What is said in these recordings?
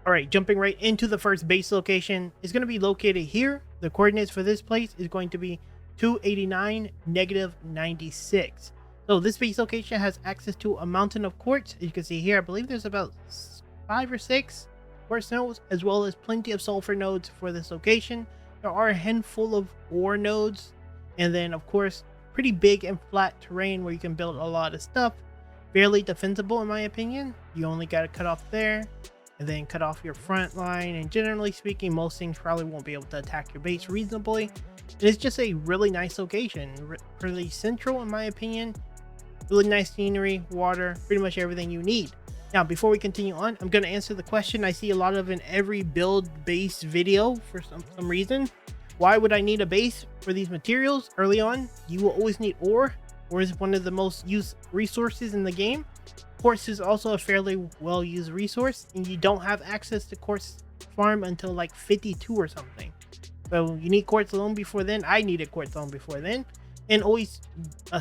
All right, jumping right into the first base location is going to be located here. The coordinates for this place is going to be 289 negative 96. So this base location has access to a mountain of quartz. As you can see here, I believe there's about 5 or 6 quartz nodes, as well as plenty of sulfur nodes for this location. There are a handful of ore nodes, and then of course pretty big and flat terrain where you can build a lot of stuff. Fairly defensible in my opinion. You only got to cut off there and then cut off your front line, and generally speaking most things probably won't be able to attack your base reasonably. And it's just a really nice location, really central in my opinion. Really nice scenery, water, pretty much everything you need. Now before we continue on, I'm going to answer the question I see a lot of in every build base video for some reason. Why would I need a base for these materials early on? You will always need ore. Ore is one of the most used resources in the game. Quartz is also a fairly well used resource, and you don't have access to quartz farm until like 52 or something. So you need quartz alone before then. I needed quartz alone before then. And always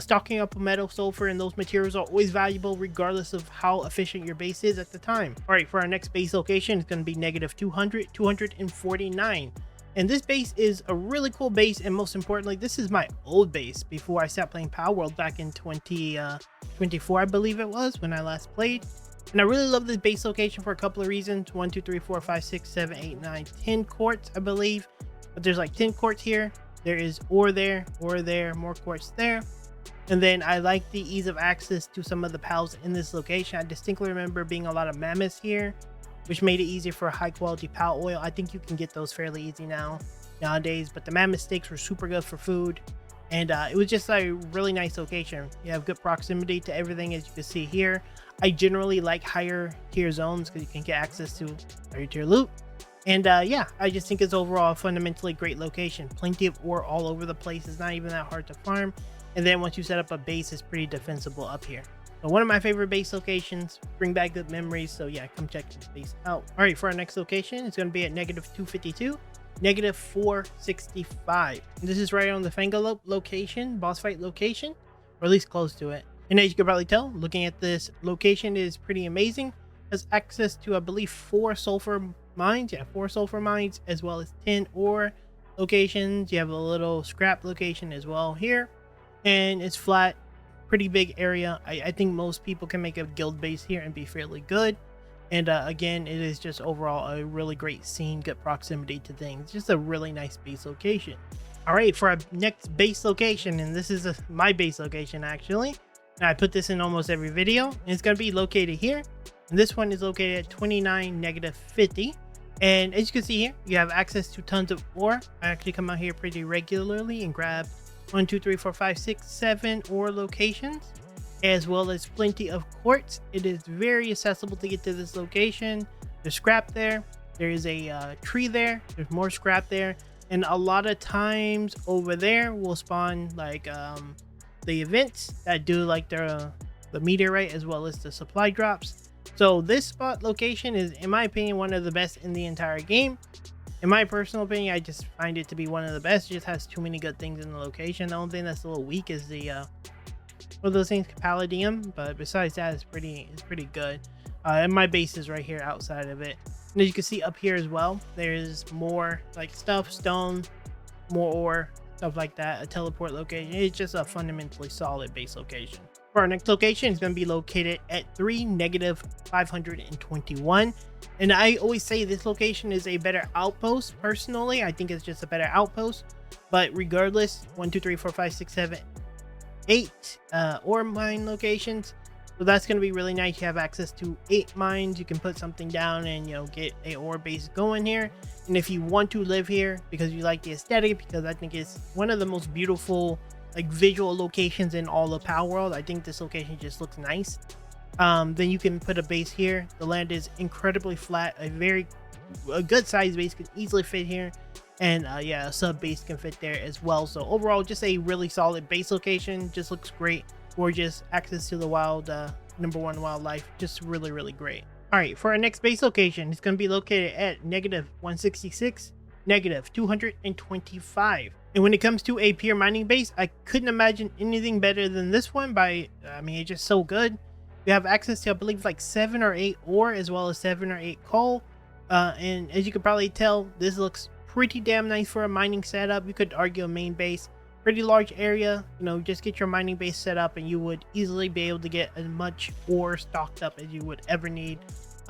stocking up on metal, sulfur, and those materials are always valuable regardless of how efficient your base is at the time. All right, for our next base location, it's going to be negative 249. And this base is a really cool base, and most importantly, this is my old base before I stopped playing Palworld back in 2024, I believe it was, when I last played. And I really love this base location for a couple of reasons. 1, 2, 3, 4, 5, 6, 7, 8, 9, 10 quartz, I believe. But there's like 10 quartz here. There is ore there, more quartz there. And then I like the ease of access to some of the pals in this location. I distinctly remember being a lot of mammoths here, which made it easier for high quality pal oil. I think you can get those fairly easy nowadays, but the mammoth steaks were super good for food. And it was just a really nice location. You have good proximity to everything, as you can see here. I generally like higher tier zones because you can get access to higher tier loot. And yeah, I just think it's overall a fundamentally great location. Plenty of ore all over the place. It's not even that hard to farm. And then once you set up a base, it's pretty defensible up here. So one of my favorite base locations, bring back good memories. So yeah, come check this base out. All right, for our next location, it's going to be at negative 252, negative 465. And this is right on the Fangalope location, boss fight location, or at least close to it. And as you can probably tell, looking at this location is pretty amazing. Has access to, I believe, 4 sulfur mines. Yeah, 4 sulfur mines, as well as 10 ore locations. You have a little scrap location as well here. And it's flat, pretty big area. I think most people can make a guild base here and be fairly good. And again, it is just overall a really great scene, good proximity to things. Just a really nice base location. All right, for our next base location, and this is my base location actually. And I put this in almost every video, and it's going to be located here. And this one is located at 29 negative 50. And as you can see here, you have access to tons of ore. I actually come out here pretty regularly and grab 1, 2, 3, 4, 5, 6, 7 ore locations, as well as plenty of quartz. It is very accessible to get to this location. There's scrap there. There is a tree there. There's more scrap there. And a lot of times over there will spawn like the events that do like the meteorite as well as the supply drops. So this spot location is, in my opinion, one of the best in the entire game. In my personal opinion, I just find it to be one of the best. It just has too many good things in the location. The only thing that's a little weak is the one of those things, palladium, but besides that, it's pretty good. And my base is right here outside of it. And as you can see up here as well, there's more like stuff, stone, more ore, stuff like that. A teleport location. It's just a fundamentally solid base location. For our next location, it's going to be located at 3 negative 521. And I always say this location is a better outpost. Personally, I think it's just a better outpost. But regardless, 1, 2, 3, 4, 5, 6, 7, 8 ore mine locations. So that's going to be really nice. You have access to 8 mines. You can put something down and, you know, get a ore base going here. And if you want to live here because you like the aesthetic, because I think it's one of the most beautiful like visual locations in all of Palworld. I think this location just looks nice. Then you can put a base here. The land is incredibly flat. A good size base can easily fit here. And yeah, a sub base can fit there as well. So overall, just a really solid base location. Just looks great. Gorgeous. Access to the wild, #1 wildlife. Just really, really great. All right, for our next base location, it's going to be located at negative 166, negative 225. And when it comes to a pure mining base, I couldn't imagine anything better than this one. I mean, it's just so good. You have access to, I believe, like 7 or 8 ore, as well as 7 or 8 coal. And as you can probably tell, this looks pretty damn nice for a mining setup. You could argue a main base, pretty large area. You know, just get your mining base set up and you would easily be able to get as much ore stocked up as you would ever need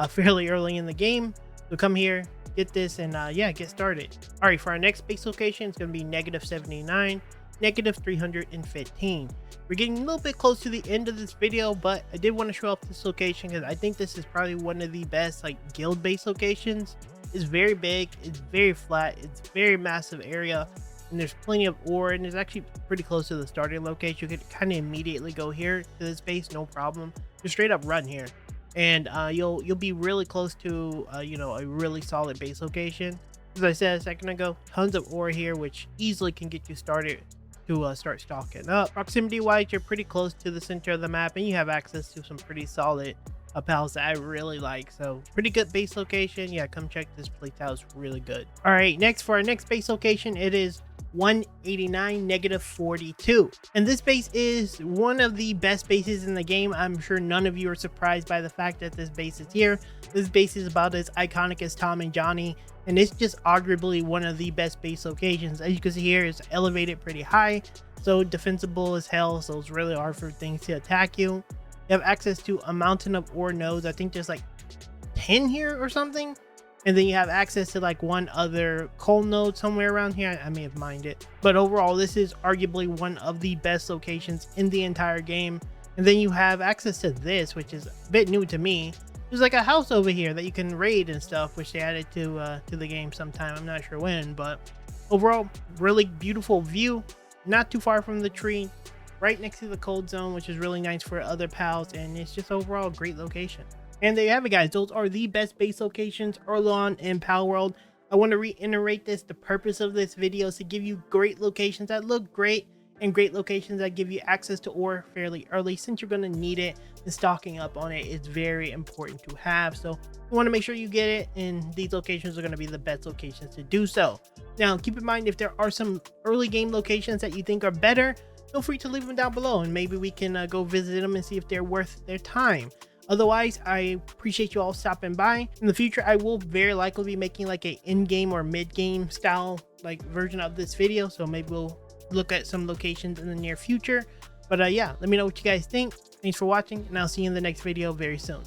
fairly early in the game. So come here, get this, and yeah, get started. All right, for our next base location, it's going to be -79, -315. We're getting a little bit close to the end of this video, but I did want to show off this location because I think this is probably one of the best like guild base locations. It's very big, it's very flat, it's very massive area, and there's plenty of ore, and it's actually pretty close to the starting location. You could kind of immediately go here to this base, no problem. Just straight up run here, and you'll be really close to you know, a really solid base location. As I said a second ago, tons of ore here, which easily can get you started to start stocking up. Proximity wise, you're pretty close to the center of the map, and you have access to some pretty solid pals that I really like. So pretty good base location. Yeah, come check this place out, it's really good. All right, next for our next base location, it is 189 -42, and this base is one of the best bases in the game. I'm sure none of you are surprised by the fact that this base is here. This base is about as iconic as Tom and Johnny, and it's just arguably one of the best base locations. As you can see here, it's elevated pretty high, so defensible as hell, so it's really hard for things to attack you. You have access to a mountain of ore nodes. I think there's like 10 here or something, and then you have access to like one other coal node somewhere around here. I may have mined it, but overall this is arguably one of the best locations in the entire game. And then you have access to this, which is a bit new to me. There's like a house over here that you can raid and stuff, which they added to the game sometime. I'm not sure when, but overall, really beautiful view. Not too far from the tree, right next to the cold zone, which is really nice for other pals, and it's just overall a great location. And there you have it, guys. Those are the best base locations early on in Palworld. I want to reiterate this. The purpose of this video is to give you great locations that look great, and great locations that give you access to ore fairly early, since you're going to need it, and stocking up on it is very important to have. So you want to make sure you get it, and these locations are going to be the best locations to do so. Now keep in mind, if there are some early game locations that you think are better, feel free to leave them down below, and maybe we can go visit them and see if they're worth their time. Otherwise, I appreciate you all stopping by. In the future, I will very likely be making like a in-game or mid-game style like version of this video, so maybe we'll look at some locations in the near future. But yeah, let me know what you guys think. Thanks for watching, and I'll see you in the next video very soon.